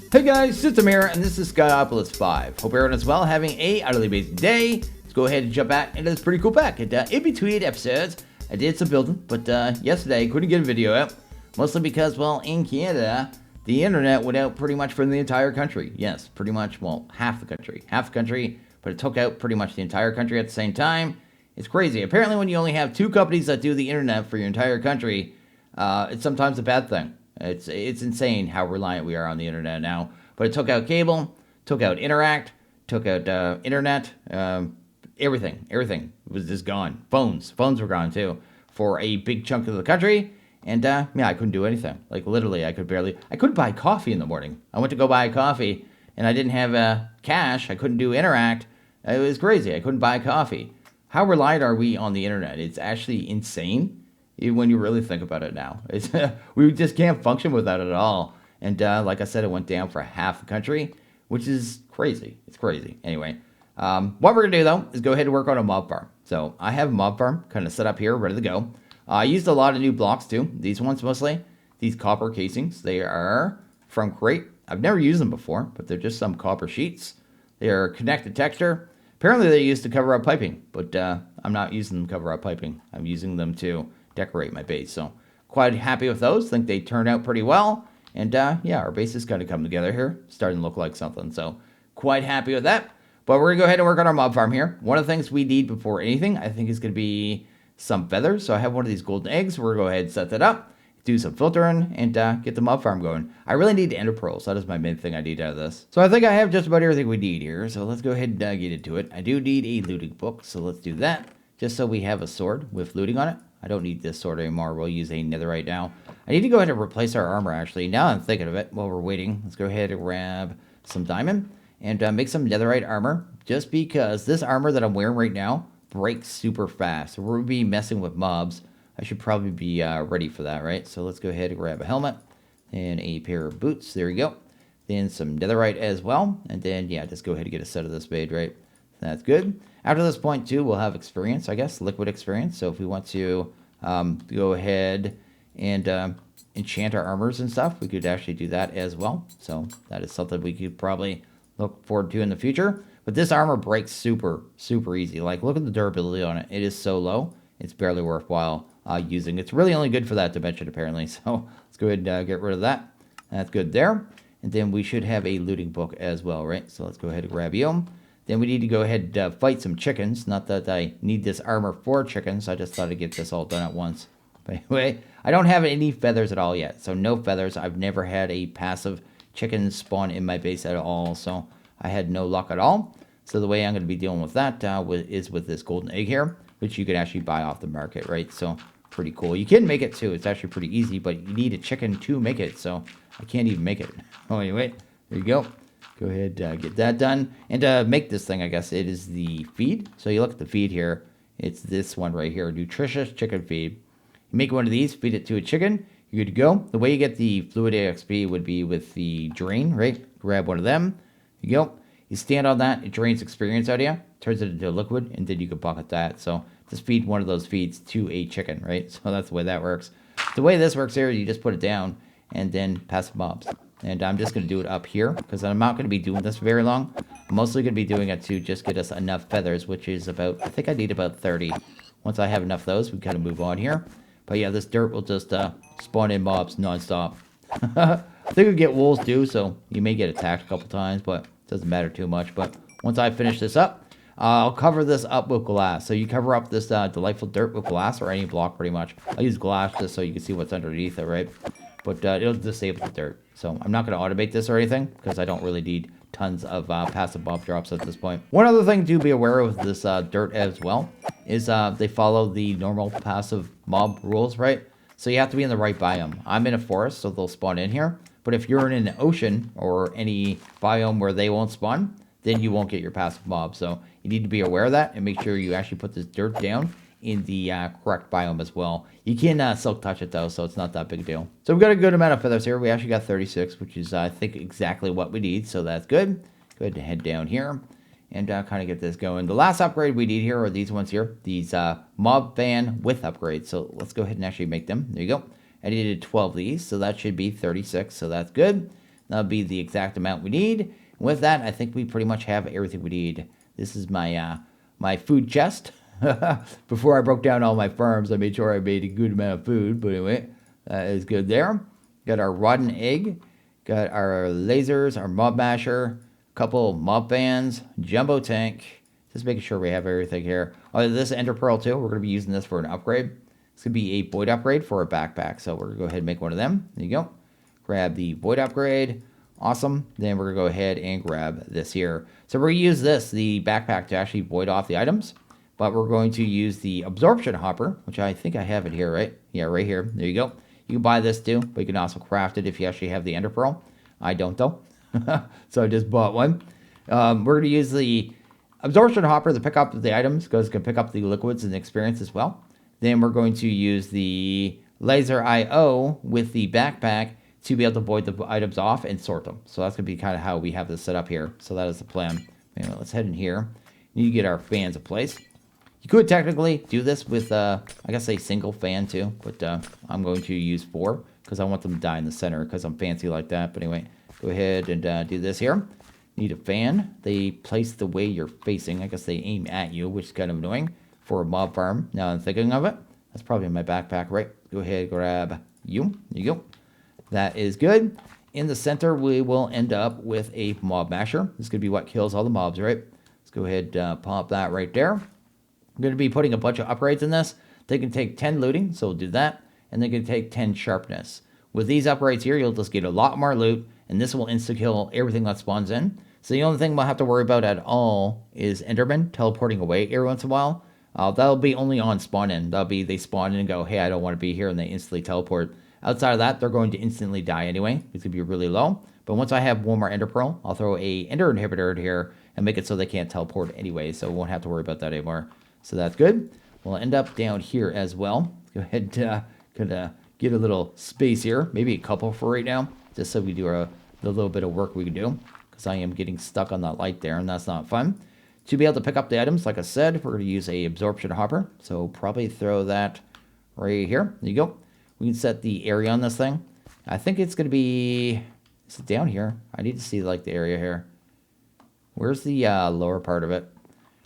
Hey guys, System here, and this is Skyopolis 5. Hope everyone is well, having a utterly amazing day. Let's go ahead and jump back into this pretty cool pack. In between episodes, I did some building, but yesterday I couldn't get a video out. Mostly because, well, in Canada, the internet went out pretty much from the entire country. Yes, pretty much, well, half the country. Half the country, but it took out pretty much the entire country at the same time. It's crazy. Apparently when you only have 2 companies that do the internet for your entire country, it's sometimes a bad thing. It's insane how reliant we are on the internet now. But it took out cable, took out Interact, took out internet, everything was just gone. Phones were gone too for a big chunk of the country. And yeah, I couldn't do anything. Like literally, I couldn't buy coffee in the morning. I went to go buy coffee and I didn't have cash. I couldn't do Interact. It was crazy. I couldn't buy coffee. How reliant are we on the internet? It's actually insane. When you really think about it now. It's we just can't function without it at all. And like I said, it went down for half the country, which is crazy. It's crazy. Anyway, what we're going to do, though, is go ahead and work on a mob farm. So I have a mob farm kind of set up here, ready to go. I used a lot of new blocks, too. These ones mostly. These copper casings. They are from Crate. I've never used them before, but they're just some copper sheets. They are connected texture. Apparently, they're used to cover up piping, but I'm not using them to cover up piping. I'm using them to decorate my base. So quite happy with those. Think they turned out pretty well. And yeah, our base is kind of come together here. Starting to look like something. So quite happy with that. But we're going to go ahead and work on our mob farm here. One of the things we need before anything, I think, is going to be some feathers. So I have one of these golden eggs. We're going to go ahead and set that up. Do some filtering and get the mob farm going. I really need ender pearls. That is my main thing I need out of this. So I think I have just about everything we need here. So let's go ahead and get into it. I do need a looting book. So let's do that. Just so we have a sword with looting on it. I don't need this sword anymore. We'll use a netherite now. I need to go ahead and replace our armor, actually. Now I'm thinking of it while we're waiting. Let's go ahead and grab some diamond and make some netherite armor. Just because this armor that I'm wearing right now breaks super fast. So we'll be messing with mobs. I should probably be ready for that, right? So let's go ahead and grab a helmet and a pair of boots. There we go. Then some netherite as well. And then, yeah, just go ahead and get a set of this made, right? That's good. After this point, too, we'll have experience, I guess, liquid experience. So if we want to go ahead and enchant our armors and stuff, we could actually do that as well. So that is something we could probably look forward to in the future. But this armor breaks super, super easy. Like, look at the durability on it. It is so low, it's barely worthwhile using. It's really only good for that dimension, apparently. So let's go ahead and get rid of that. That's good there. And then we should have a looting book as well, right? So let's go ahead and grab you. Then we need to go ahead and fight some chickens. Not that I need this armor for chickens. I just thought I'd get this all done at once. But anyway, I don't have any feathers at all yet. So no feathers. I've never had a passive chicken spawn in my base at all. So I had no luck at all. So the way I'm going to be dealing with that is with this golden egg here, which you can actually buy off the market, right? So pretty cool. You can make it too. It's actually pretty easy, but you need a chicken to make it. So I can't even make it. Oh, anyway, there you go. Go ahead, get that done. And make this thing, I guess, it is the feed. So you look at the feed here. It's this one right here, nutritious chicken feed. You make one of these, feed it to a chicken, you're good to go. The way you get the fluid XP would be with the drain, right? Grab one of them. There you go. You stand on that, it drains experience out of you, turns it into liquid, and then you can bucket that. So just feed one of those feeds to a chicken, right? So that's the way that works. The way this works here, you just put it down and then pass the mobs. And I'm just going to do it up here because I'm not going to be doing this very long. I'm mostly going to be doing it to just get us enough feathers, which is about, I think I need about 30. Once I have enough of those, we kind of move on here. But yeah, this dirt will just spawn in mobs nonstop. I think we get wolves too, so you may get attacked a couple times, but it doesn't matter too much. But once I finish this up, I'll cover this up with glass. So you cover up this delightful dirt with glass or any block pretty much. I use glass just so you can see what's underneath it, right? But it'll disable the dirt. So I'm not going to automate this or anything because I don't really need tons of passive mob drops at this point. One other thing to be aware of this dirt as well is they follow the normal passive mob rules, right? So you have to be in the right biome. I'm in a forest, so they'll spawn in here. But if you're in an ocean or any biome where they won't spawn, then you won't get your passive mob. So you need to be aware of that and make sure you actually put this dirt down in the correct biome as well. You can silk touch it though, so it's not that big a deal. So we've got a good amount of feathers here. We actually got 36, which is I think exactly what we need, so that's good. Go ahead and head down here and kind of get this going. The last upgrade we need here are these ones here, these mob fan width upgrades. So let's go ahead and actually make them. There you go. I needed 12 of these, so that should be 36, so that's good. That'll be the exact amount we need. And with that, I think we pretty much have everything we need. This is my my food chest. Before I broke down all my farms, I made sure I made a good amount of food. But anyway, that is good there. Got our rotten egg. Got our lasers, our mob masher, a couple mob fans, jumbo tank. Just making sure we have everything here. Oh, this ender pearl too. We're going to be using this for an upgrade. It's going to be a void upgrade for a backpack. So we're going to go ahead and make one of them. There you go. Grab the void upgrade. Awesome. Then we're going to go ahead and grab this here. So we're going to use this, the backpack, to actually void off the items. But we're going to use the absorption hopper, which I think I have it here, right? Yeah, right here. There you go. You can buy this too, but you can also craft it if you actually have the ender pearl. I don't though. So I just bought one. We're going to use the absorption hopper to pick up the items, because it can pick up the liquids and the experience as well. Then we're going to use the laser IO with the backpack to be able to void the items off and sort them. So that's going to be kind of how we have this set up here. So that is the plan. Anyway, let's head in here. We need to get our fans in place. You could technically do this with, I guess, a single fan too, but I'm going to use 4 because I want them to die in the center because I'm fancy like that. But anyway, go ahead and do this here. Need a fan. They place the way you're facing. I guess they aim at you, which is kind of annoying for a mob farm. Now I'm thinking of it. That's probably in my backpack, right? Go ahead, grab you. There you go. That is good. In the center, we will end up with a mob masher. This is going to be what kills all the mobs, right? Let's go ahead and pop that right there. I'm going to be putting a bunch of upgrades in this. They can take 10 looting, so we'll do that. And they can take 10 sharpness. With these upgrades here, you'll just get a lot more loot. And this will insta-kill everything that spawns in. So the only thing we'll have to worry about at all is Enderman teleporting away every once in a while. That'll be only on spawn in. That'll be they spawn in and go, hey, I don't want to be here, and they instantly teleport. Outside of that, they're going to instantly die anyway. It's going to be really low. But once I have one more ender pearl, I'll throw a ender inhibitor here and make it so they can't teleport anyway. So we won't have to worry about that anymore. So that's good. We'll end up down here as well. Go ahead and get a little space here. Maybe a couple for right now. Just so we do the little bit of work we can do. Because I am getting stuck on that light there, and that's not fun. To be able to pick up the items, like I said, we're going to use a absorption hopper. So probably throw that right here. There you go. We can set the area on this thing. I think it's going to be... Is it down here? I need to see like the area here. Where's the lower part of it?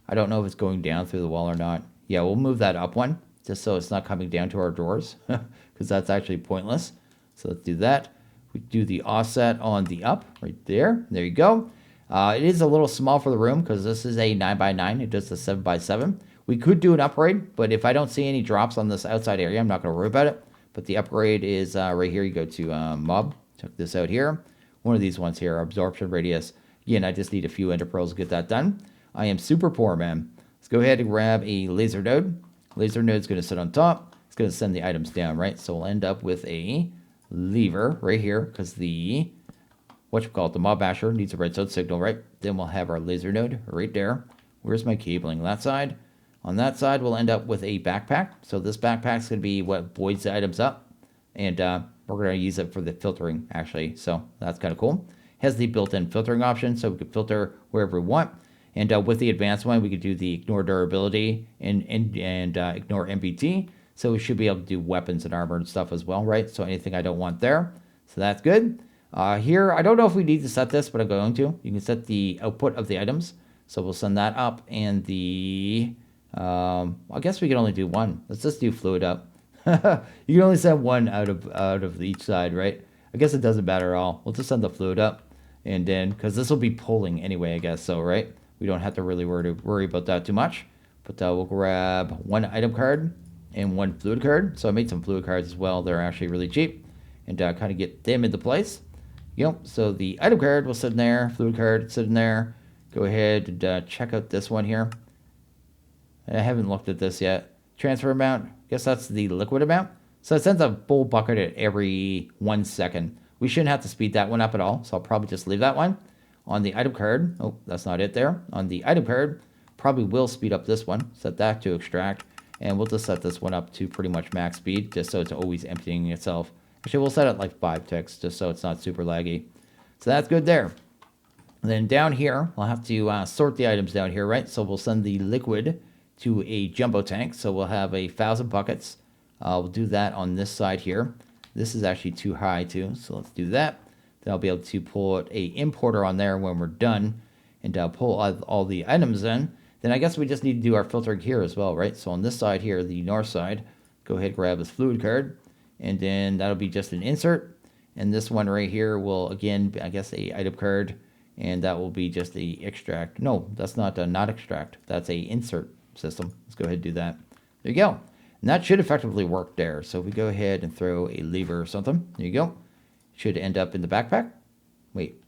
I don't know if it's going down through the wall or not. Yeah, we'll move that up one, just so it's not coming down to our drawers, because that's actually pointless. So let's do that. We do the offset on the up right there. There you go. It is a little small for the room because this is a 9x9. It does a 7x7. We could do an upgrade, but if I don't see any drops on this outside area, I'm not going to worry about it. But the upgrade is right here. You go to mob. Check this out here. One of these ones here, absorption radius. Again, I just need a few ender pearls to get that done. I am super poor, man. Let's go ahead and grab a laser node. Laser node's going to sit on top. It's going to send the items down, right? So we'll end up with a lever right here because the the mob basher needs a redstone signal, right? Then we'll have our laser node right there. Where's my cabling? That side. On that side, we'll end up with a backpack. So this backpack's going to be what voids the items up. And we're going to use it for the filtering, actually. So that's kind of cool. Has the built-in filtering option, so we can filter wherever we want. And with the advanced one, we could do the ignore durability and ignore MBT. So we should be able to do weapons and armor and stuff as well, right? So anything I don't want there. So that's good. Here, I don't know if we need to set this, but I'm going to. You can set the output of the items. So we'll send that up. And the... I guess we can only do one. Let's just do fluid up. You can only send one out of each side, right? I guess it doesn't matter at all. We'll just send the fluid up. And then, because this will be pulling anyway, I guess so, right? We don't have to really worry about that too much. But we'll grab one item card and one fluid card. So I made some fluid cards as well. They're actually really cheap. And kind of get them into place. Yep, so the item card will sit in there. Fluid card sit in there. Go ahead and check out this one here. I haven't looked at this yet. Transfer amount, guess that's the liquid amount. So it sends a full bucket at every 1 second. We shouldn't have to speed that one up at all, so I'll probably just leave that one. On the item card, oh, that's not it there. On the item card, probably will speed up this one. Set that to extract, and we'll just set this one up to pretty much max speed, just so it's always emptying itself. Actually, we'll set it like 5 ticks, just so it's not super laggy. So that's good there. And then down here, I'll have to sort the items down here, right? So we'll send the liquid to a jumbo tank. So we'll have 1,000 buckets. We'll do that on this side here. This is actually too high too, so let's do that. Then I'll be able to pull a importer on there when we're done and pull all the items in. Then I guess we just need to do our filtering here as well, right? So on this side here, the north side, go ahead and grab this fluid card, and then that'll be just an insert. And this one right here will, again, I guess a item card, and that will be just a extract. No, that's not extract. That's a insert system. Let's go ahead and do that. There you go. And that should effectively work there. So if we go ahead and throw a lever or something, there you go. Should end up in the backpack. Wait,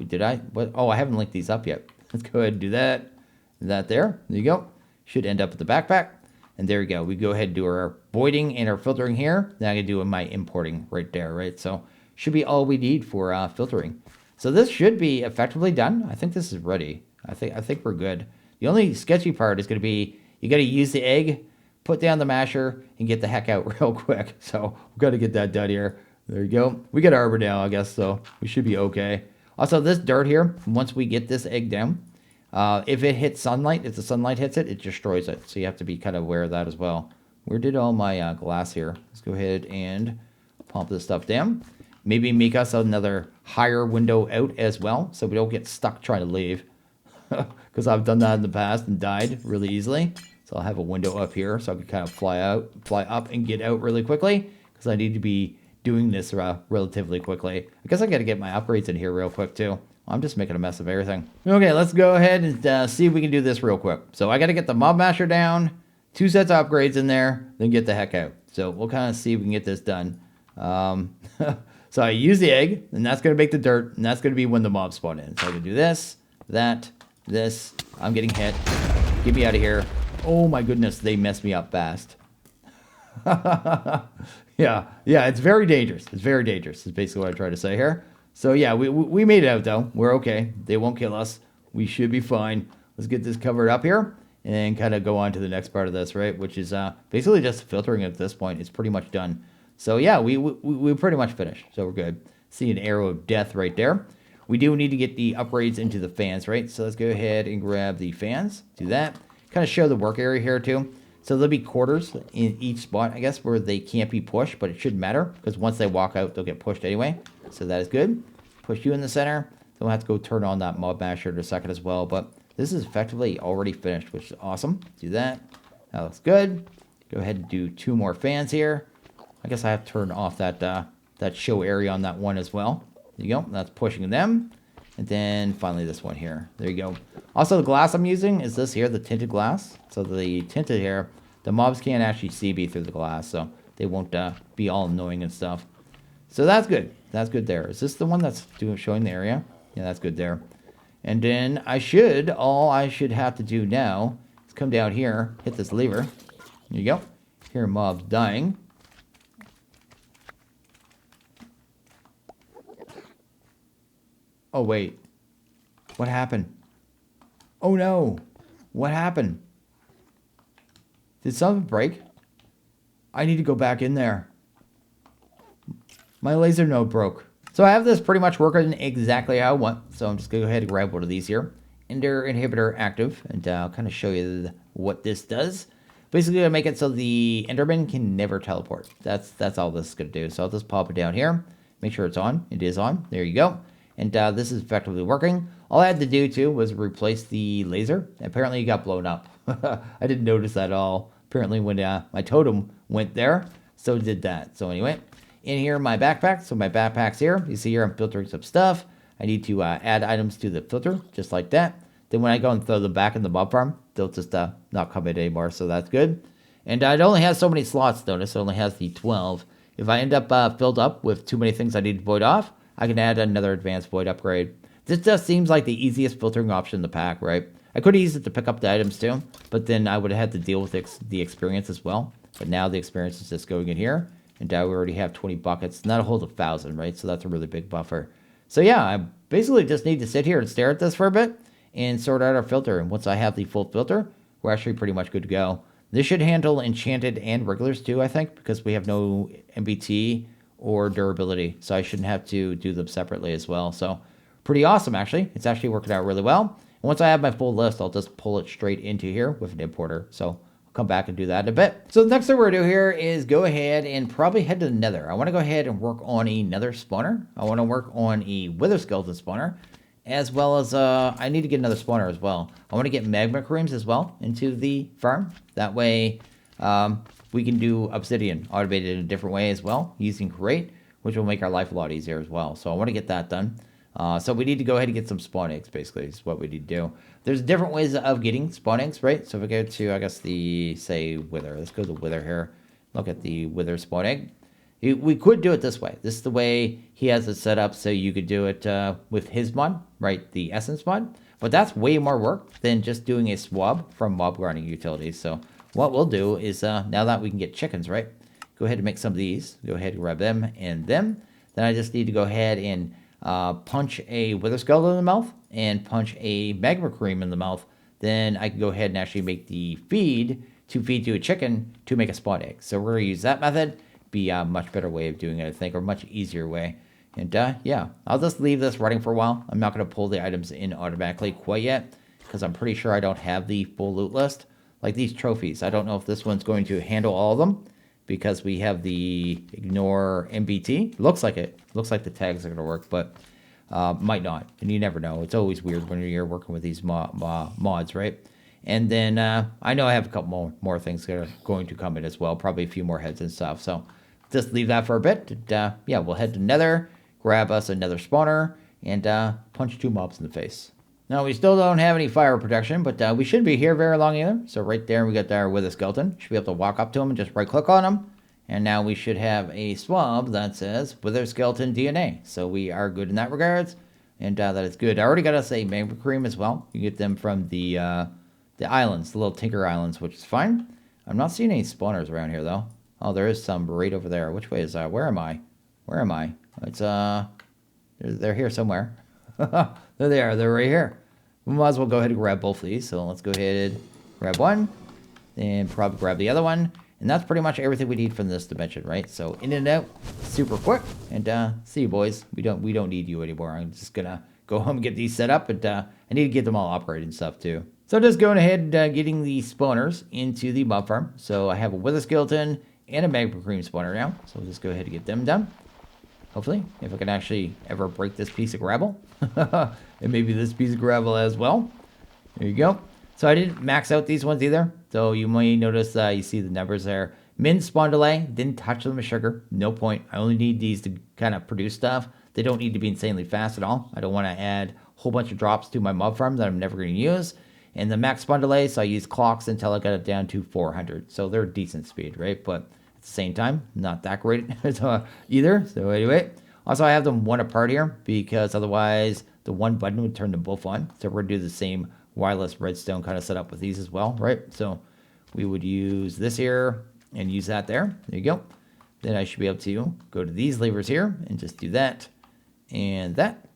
did I? What? Oh, I haven't linked these up yet. Let's go ahead and do that. That there you go. Should end up at the backpack. And there we go. We go ahead and do our voiding and our filtering here. Then I can do my importing right there, right? So should be all we need for filtering. So this should be effectively done. I think this is ready. I think we're good. The only sketchy part is going to be you got to use the egg, put down the masher, and get the heck out real quick. So we've got to get that done here. There you go. We got arbor now, I guess, so we should be okay. Also, this dirt here, once we get this egg down, if it hits sunlight, if the sunlight hits it, it destroys it. So you have to be kind of aware of that as well. Where did all my glass here? Let's go ahead and pump this stuff down. Maybe make us another higher window out as well, so we don't get stuck trying to leave. Because I've done that in the past and died really easily. So I'll have a window up here so I can kind of fly up and get out really quickly. Because I need to be doing this relatively quickly. I guess I got to get my upgrades in here real quick too. I'm just making a mess of everything. Okay, let's go ahead and see if we can do this real quick. So I got to get the mob masher down, 2 sets of upgrades in there, then get the heck out. So we'll kind of see if we can get this done. So I use the egg, and that's going to make the dirt, and that's going to be when the mobs spawn in. So I can do this, that, this. I'm getting hit. Get me out of here. Oh my goodness, they messed me up fast. Yeah, it's very dangerous. It's very dangerous is basically what I try to say here. So yeah, we made it out though. We're okay. They won't kill us. We should be fine. Let's get this covered up here and kind of go on to the next part of this, right? Which is basically just filtering at this point. It's pretty much done. So yeah, we pretty much finished. So we're good. See an arrow of death right there. We do need to get the upgrades into the fans, right? So let's go ahead and grab the fans. Do that. Kind of show the work area here too. So there'll be quarters in each spot, I guess, where they can't be pushed, but it shouldn't matter because once they walk out, they'll get pushed anyway. So that is good. Push you in the center. Then we'll have to go turn on that mob masher in a second as well. But this is effectively already finished, which is awesome. Do that. That looks good. Go ahead and do 2 more fans here. I guess I have to turn off that show area on that one as well. There you go. That's pushing them. And then finally this one here. There you go. Also, the glass I'm using is this here, the tinted glass. So the tinted here, the mobs can't actually see me through the glass, so they won't be all annoying and stuff. So that's good. That's good there. Is this the one that's showing the area? Yeah, that's good there. And then all I should have to do now is come down here, hit this lever. There you go. Here, mobs dying. Oh, wait. What happened? Oh, no. What happened? Did something break? I need to go back in there. My laser node broke. So I have this pretty much working exactly how I want. So I'm just going to go ahead and grab one of these here. Ender inhibitor active. And I'll kind of show you what this does. Basically, to make it so the Enderman can never teleport. That's all this is going to do. So I'll just pop it down here. Make sure it's on. It is on. There you go. And this is effectively working. All I had to do, too, was replace the laser. Apparently, it got blown up. I didn't notice that at all. Apparently, when my totem went there, so did that. So anyway, in here, my backpack. So my backpack's here. You see here, I'm filtering some stuff. I need to add items to the filter, just like that. Then when I go and throw them back in the mob farm, they'll just not come in anymore. So that's good. And it only has so many slots, notice. It only has the 12. If I end up filled up with too many things I need to void off, I can add another advanced void upgrade. This just seems like the easiest filtering option in the pack, right? I could have used it to pick up the items too, but then I would have had to deal with the experience as well. But now the experience is just going in here, and now we already have 20 buckets, and that'll hold 1,000, right? So that's a really big buffer. So yeah, I basically just need to sit here and stare at this for a bit and sort out our filter. And once I have the full filter, we're actually pretty much good to go. This should handle enchanted and regulars too, I think, because we have no MBT or durability, so I shouldn't have to do them separately as well. So pretty awesome, actually. It's actually working out really well. And once I have my full list, I'll just pull it straight into here with an importer. So I'll come back and do that in a bit. So the next thing we're going to do here is go ahead and probably head to the nether. I want to go ahead and work on a nether spawner. I want to work on a wither skeleton spawner, as well as I need to get another spawner as well. I want to get magma creams as well into the farm. That way we can do obsidian automated in a different way as well, using crate, which will make our life a lot easier as well. So I want to get that done. So we need to go ahead and get some spawn eggs, basically, is what we need to do. There's different ways of getting spawn eggs, right? So if we go to, I guess, the, say, wither. Let's go to wither here. Look at the wither spawn egg. We could do it this way. This is the way he has it set up, so you could do it with his mod, right? The essence mod. But that's way more work than just doing a swab from mob grinding utilities. So what we'll do is, now that we can get chickens, right? Go ahead and make some of these. Go ahead and grab them and them. Then I just need to go ahead and punch a wither skeleton in the mouth and punch a magma cream in the mouth. Then I can go ahead and actually make the feed to a chicken to make a spawn egg. So we're going to use that method. Be a much better way of doing it, I think, or much easier way. And yeah, I'll just leave this running for a while. I'm not going to pull the items in automatically quite yet, because I'm pretty sure I don't have the full loot list. Like these trophies, I don't know if this one's going to handle all of them, because we have the ignore MBT. Looks like it. Looks like the tags are going to work, but might not. And you never know. It's always weird when you're working with these mods, right? And then I know I have a couple more things that are going to come in as well. Probably a few more heads and stuff. So just leave that for a bit. And, yeah, we'll head to Nether, grab us another spawner, and punch 2 mobs in the face. Now, we still don't have any fire protection, but we shouldn't be here very long either. So right there, we got our wither skeleton. Should be able to walk up to him and just right-click on him. And now we should have a swab that says wither skeleton DNA. So we are good in that regards. And that is good. I already got us a magma cream as well. You get them from the islands, the little Tinker Islands, which is fine. I'm not seeing any spawners around here, though. Oh, there is some right over there. Which way is that? Where am I? Where am I? It's, they're here somewhere. There they are. They're right here. We might as well go ahead and grab both of these. So let's go ahead and grab one. And probably grab the other one. And that's pretty much everything we need from this dimension, right? So in and out, super quick. And see you, boys. We don't need you anymore. I'm just going to go home and get these set up. And I need to get them all operating and stuff, too. So just going ahead and getting the spawners into the mob farm. So I have a wither skeleton and a magma cream spawner now. So we'll just go ahead and get them done. Hopefully, if I can actually ever break this piece of gravel. And maybe this piece of gravel as well. There you go. So I didn't max out these ones either. So you might notice you see the numbers there. Min spawn delay, didn't touch them with sugar. No point. I only need these to kind of produce stuff. They don't need to be insanely fast at all. I don't want to add a whole bunch of drops to my mob farm that I'm never going to use. And the max spawn delay, so I use clocks until I got it down to 400. So they're decent speed, right? But at the same time, not that great either. So anyway, also I have them one apart here because otherwise the one button would turn them both on. So we're going to do the same wireless redstone kind of setup with these as well, right? So we would use this here and use that there. There you go. Then I should be able to go to these levers here and just do that and that.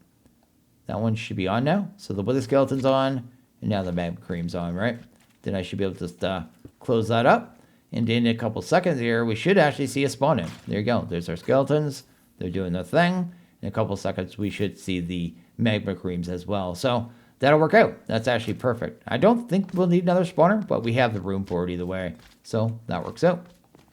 That one should be on now. So the wither skeleton's on. And now the magma cream's on, right? Then I should be able to just close that up. And in a couple seconds here, we should actually see a spawn in. There you go. There's our skeletons. They're doing their thing. In a couple seconds, we should see the magma creams as well. So that'll work out. That's actually perfect. I don't think we'll need another spawner, but we have the room for it either way. So that works out.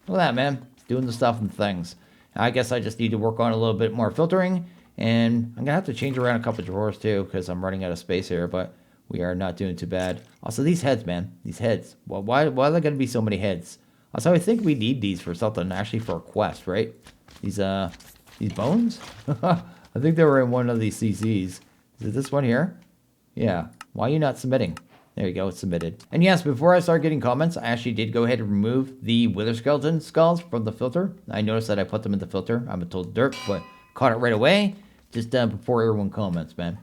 Look at that, man. It's doing the stuff and things. I guess I just need to work on a little bit more filtering. And I'm going to have to change around a couple drawers too because I'm running out of space here. But we are not doing too bad. Also, these heads, man. These heads. Well, why are there going to be so many heads? Also, I think we need these for something, actually for a quest, right? These bones? I think they were in one of these CCs. Is it this one here? Yeah. Why are you not submitting? There you go. It's submitted. And yes, before I start getting comments, I actually did go ahead and remove the wither skeleton skulls from the filter. I noticed that I put them in the filter. I'm a total derp, but caught it right away. Just before everyone comments, man.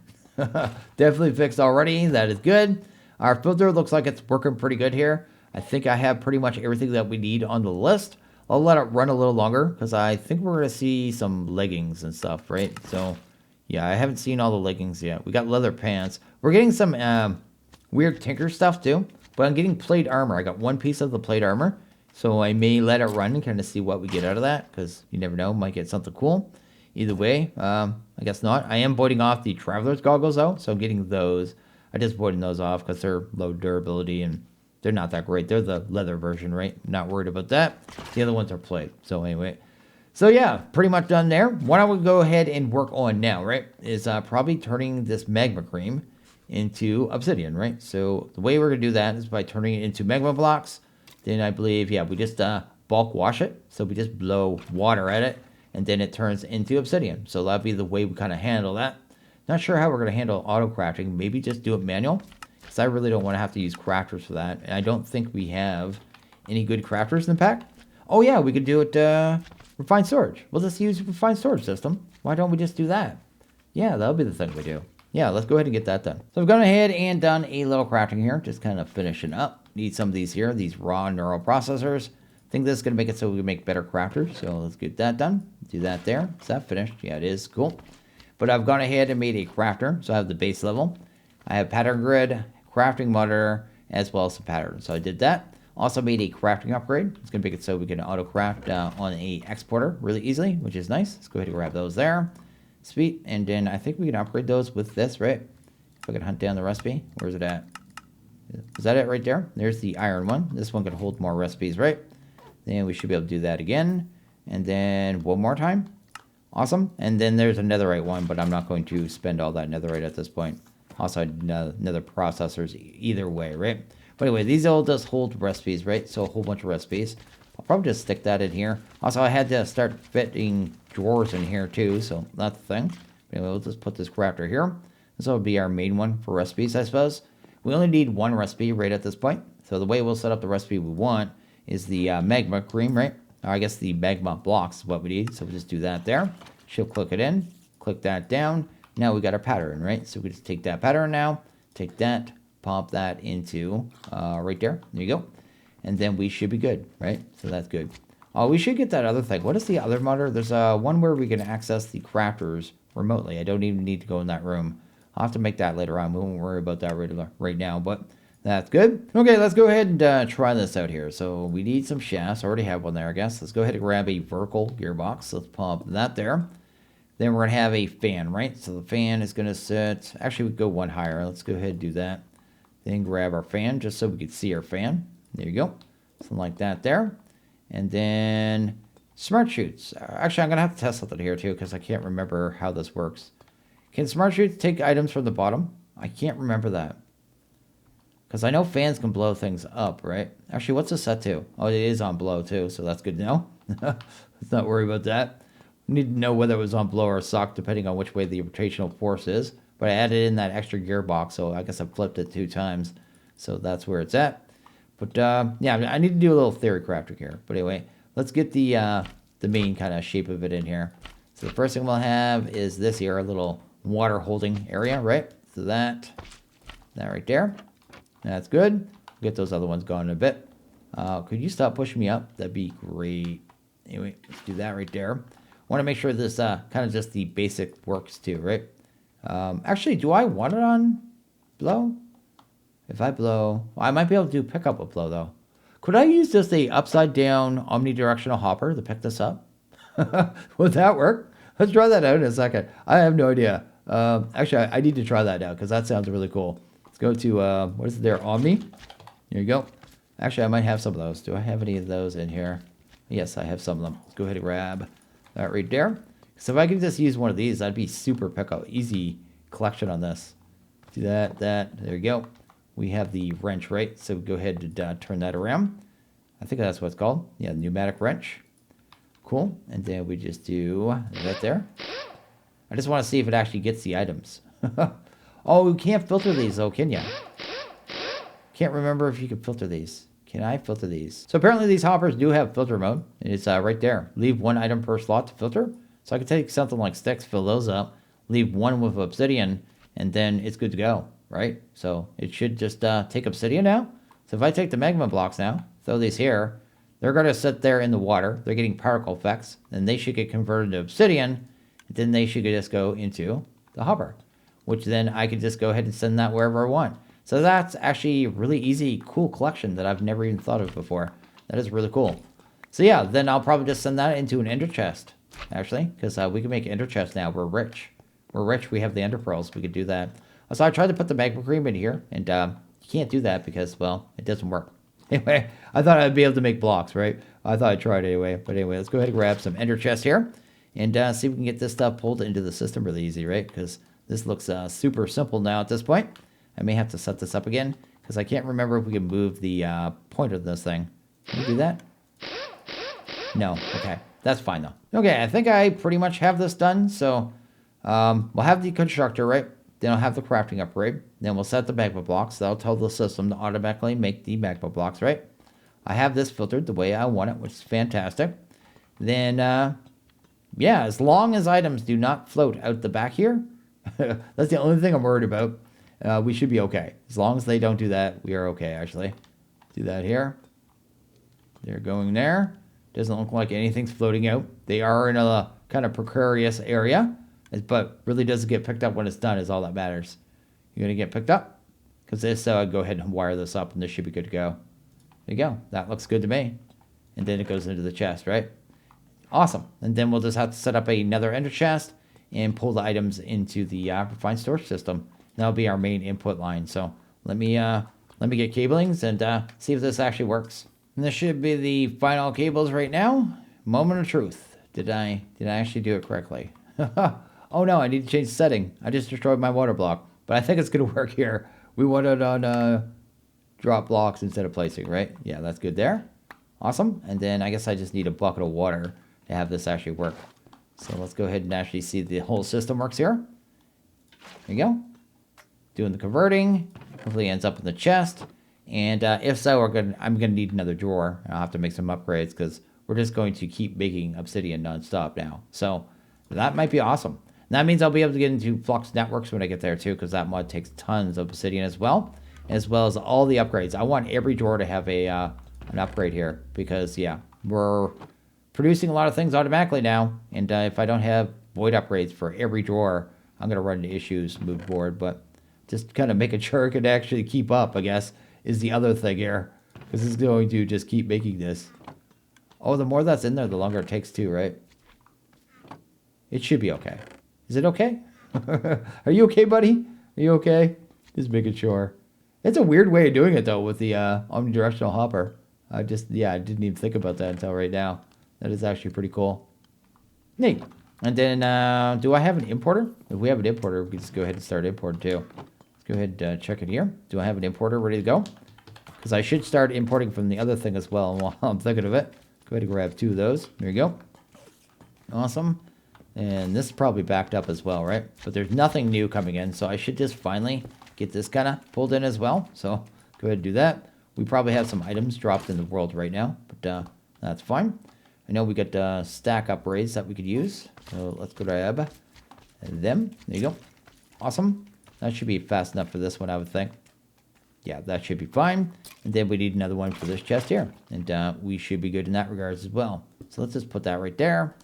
Definitely fixed already. That is good. Our filter looks like it's working pretty good here. I think I have pretty much everything that we need on the list. I'll let it run a little longer because I think we're going to see some leggings and stuff, right? So, yeah, I haven't seen all the leggings yet. We got leather pants. We're getting some weird tinker stuff too, but I'm getting plate armor. I got one piece of the plate armor, so I may let it run and kind of see what we get out of that because you never know, might get something cool. Either way, I guess not. I am voiding off the traveler's goggles though, so I'm getting those. I just voiding those off because they're low durability and they're not that great. They're the leather version, right? Not worried about that. The other ones are plate. So anyway, so yeah, pretty much done there. What I would go ahead and work on now, right, is probably turning this magma cream into obsidian, right? So the way we're gonna do that is by turning it into magma blocks. Then I believe, yeah, we just bulk wash it. So we just blow water at it, and then it turns into obsidian. So that'll be the way we kind of handle that. Not sure how we're gonna handle auto crafting. Maybe just do it manual, because I really don't want to have to use crafters for that. And I don't think we have any good crafters in the pack. Oh yeah, we could do it refined storage. We'll just use refined storage system. Why don't we just do that? Yeah, that'll be the thing we do. Yeah, let's go ahead and get that done. So I've gone ahead and done a little crafting here, just kind of finishing up. Need some of these here, these raw neural processors. I think this is going to make it so we can make better crafters. So let's get that done. Do that there. Is that finished? Yeah, it is. Cool. But I've gone ahead and made a crafter. So I have the base level. I have pattern grid, crafting monitor, as well as the pattern. So I did that. Also made a crafting upgrade. It's going to make it so we can auto craft on a exporter really easily, which is nice. Let's go ahead and grab those there. Sweet. And then I think we can upgrade those with this, right? If I can hunt down the recipe. Where's it at? Is that it right there? There's the iron one. This one can hold more recipes, right? Then we should be able to do that again. And then one more time. Awesome. And then there's a netherite one, but I'm not going to spend all that netherite at this point. Also, nether processors either way, right? But anyway, these all just hold recipes, right? So a whole bunch of recipes. I'll probably just stick that in here. Also, I had to start fitting drawers in here too, so that's the thing. Anyway, we'll just put this crafter here. This will be our main one for recipes, I suppose. We only need one recipe right at this point. So the way we'll set up the recipe we want is the magma cream, right? Or I guess the magma blocks is what we need. So we'll just do that there. She'll click it in, click that down. Now we got our pattern, right? So we just take that pattern now, take that, pop that into right there. There you go. And then we should be good, right? So that's good. Oh, we should get that other thing. What is the other monitor? There's one where we can access the crafters remotely. I don't even need to go in that room. I'll have to make that later on. We won't worry about that right now, but that's good. Okay, let's go ahead and try this out here. So we need some shafts. I already have one there, I guess. Let's go ahead and grab a vertical gearbox. Let's pop that there. Then we're going to have a fan, right? So the fan is going to sit... Actually, we go one higher. Let's go ahead and do that. Then grab our fan just so we can see our fan. There you go. Something like that there. And then smart chutes. Actually, I'm going to have to test something here too because I can't remember how this works. Can smart chutes take items from the bottom? I can't remember that. Because I know fans can blow things up, right? Actually, what's this set to? Oh, it is on blow too, so that's good to know. Let's not worry about that. We need to know whether it was on blow or suck, depending on which way the rotational force is. But I added in that extra gearbox, so I guess I flipped it 2 times. So that's where it's at. But yeah, I need to do a little theory crafting here. But anyway, let's get the main kind of shape of it in here. So the first thing we'll have is this here, a little water holding area, right? So that right there. That's good. We'll get those other ones going in a bit. Could you stop pushing me up? That'd be great. Anyway, let's do that right there. I want to make sure this kind of just the basic works too, right? Actually, do I want it on blow? If I blow, well, I might be able to do pick up with blow though. Could I use just a upside down omnidirectional hopper to pick this up? Would that work? Let's try that out in a second. I have no idea. Actually, I need to try that out because that sounds really cool. Let's go to, what is it there? Omni. There you go. Actually, I might have some of those. Do I have any of those in here? Yes, I have some of them. Let's go ahead and grab that right there. So if I could just use one of these, that'd be super pickup. Easy collection on this. Do that. There you go. We have the wrench, right? So go ahead and turn that around. I think that's what it's called. Yeah, pneumatic wrench. Cool. And then we just do that there. I just want to see if it actually gets the items. Oh, you can't filter these though, can you? Can't remember if you can filter these. Can I filter these? So apparently these hoppers do have filter mode. It's right there. Leave 1 item per slot to filter. So I could take something like sticks, fill those up, leave 1 with obsidian, and then it's good to go, right? So it should just take obsidian now. So if I take the magma blocks now, throw these here, they're going to sit there in the water. They're getting particle effects, and they should get converted to obsidian. Then they should just go into the hopper, which then I could just go ahead and send that wherever I want. So that's actually a really easy, cool collection that I've never even thought of before. That is really cool. So yeah, then I'll probably just send that into an ender chest, actually, because we can make ender chests now. We're rich. We're rich. We have the ender pearls. We could do that. So I tried to put the magma cream in here, and you can't do that because, well, it doesn't work. Anyway, I thought I'd be able to make blocks, right? I thought I'd try it anyway. But anyway, let's go ahead and grab some ender chests here and see if we can get this stuff pulled into the system really easy, right? Because this looks super simple now at this point. I may have to set this up again because I can't remember if we can move the point of this thing. Can we do that? No. Okay. That's fine, though. Okay, I think I pretty much have this done. So we'll have the constructor, right? Then I'll have the crafting upgrade. Then we'll set the magma blocks. That'll tell the system to automatically make the magma blocks, right? I have this filtered the way I want it, which is fantastic. Then, yeah, as long as items do not float out the back here, that's the only thing I'm worried about. We should be okay. As long as they don't do that, we are okay, actually. Do that here. They're going there. Doesn't look like anything's floating out. They are in a kind of precarious area, but really doesn't get picked up when it's done is all that matters. You're going to get picked up? Because this, go ahead and wire this up, and this should be good to go. There you go. That looks good to me. And then it goes into the chest, right? Awesome. And then we'll just have to set up another ender chest and pull the items into the refined storage system. That'll be our main input line. So let me get cablings and see if this actually works. And this should be the final cables right now. Moment of truth. Did I actually do it correctly? Oh no, I need to change the setting. I just destroyed my water block. But I think it's going to work here. We want it on drop blocks instead of placing, right? Yeah, that's good there. Awesome. And then I guess I just need a bucket of water to have this actually work. So let's go ahead and actually see the whole system works here. There you go. Doing the converting. Hopefully it ends up in the chest. And if so, I'm gonna need another drawer. I'll have to make some upgrades because we're just going to keep making obsidian nonstop now. So that might be awesome. And that means I'll be able to get into Flux Networks when I get there too, because that mod takes tons of obsidian as well as all the upgrades. I want every drawer to have an upgrade here because yeah, we're producing a lot of things automatically now. And if I don't have void upgrades for every drawer, I'm gonna run into issues moving forward. But just kind of making sure it can actually keep up, I guess, is the other thing here. Because it's going to just keep making this. Oh, the more that's in there, the longer it takes too, right? It should be okay. Is it okay? Are you okay, buddy? Are you okay? Just making sure. It's a weird way of doing it, though, with the omnidirectional hopper. I didn't even think about that until right now. That is actually pretty cool. Neat. And then, do I have an importer? If we have an importer, we can just go ahead and start importing too. Go ahead and check it here. Do I have an importer ready to go? Because I should start importing from the other thing as well while I'm thinking of it. Go ahead and grab 2 of those. There you go. Awesome. And this is probably backed up as well, right? But there's nothing new coming in, so I should just finally get this kind of pulled in as well. So go ahead and do that. We probably have some items dropped in the world right now, but that's fine. I know we got stack upgrades that we could use. So let's go grab them. There you go. Awesome. That should be fast enough for this one, I would think. Yeah, that should be fine. And then we need another one for this chest here. And we should be good in that regards as well. So let's just put that right there.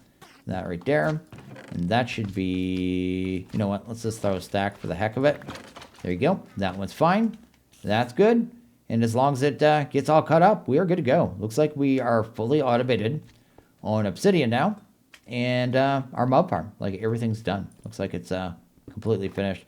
That right there. And that should be... You know what? Let's just throw a stack for the heck of it. There you go. That one's fine. That's good. And as long as it gets all cut up, we are good to go. Looks like we are fully automated on Obsidian now. And our mob farm. Like, everything's done. Looks like it's completely finished.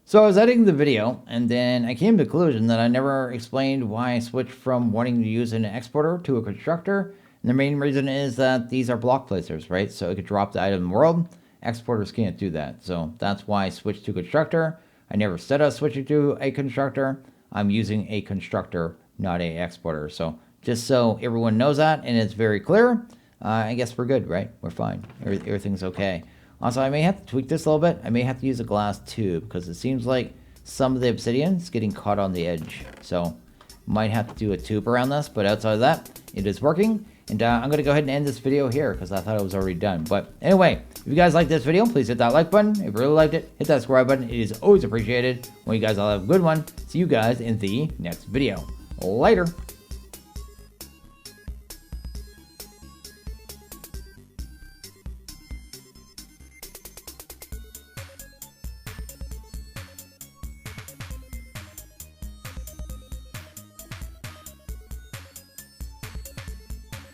So I was editing the video, and then I came to the conclusion that I never explained why I switched from wanting to use an exporter to a constructor. And the main reason is that these are block placers, right? So it could drop the item in the world. Exporters can't do that. So that's why I switched to constructor. I never said I was switching to a constructor. I'm using a constructor, not a exporter. So just so everyone knows that, and it's very clear, I guess we're good, right? We're fine. Everything's okay. Also, I may have to tweak this a little bit. I may have to use a glass tube because it seems like some of the obsidian is getting caught on the edge. So, might have to do a tube around this, but outside of that, it is working. And I'm going to go ahead and end this video here because I thought it was already done. But anyway, if you guys like this video, please hit that like button. If you really liked it, hit that subscribe button. It is always appreciated. Well, you guys all have a good one. See you guys in the next video. Later.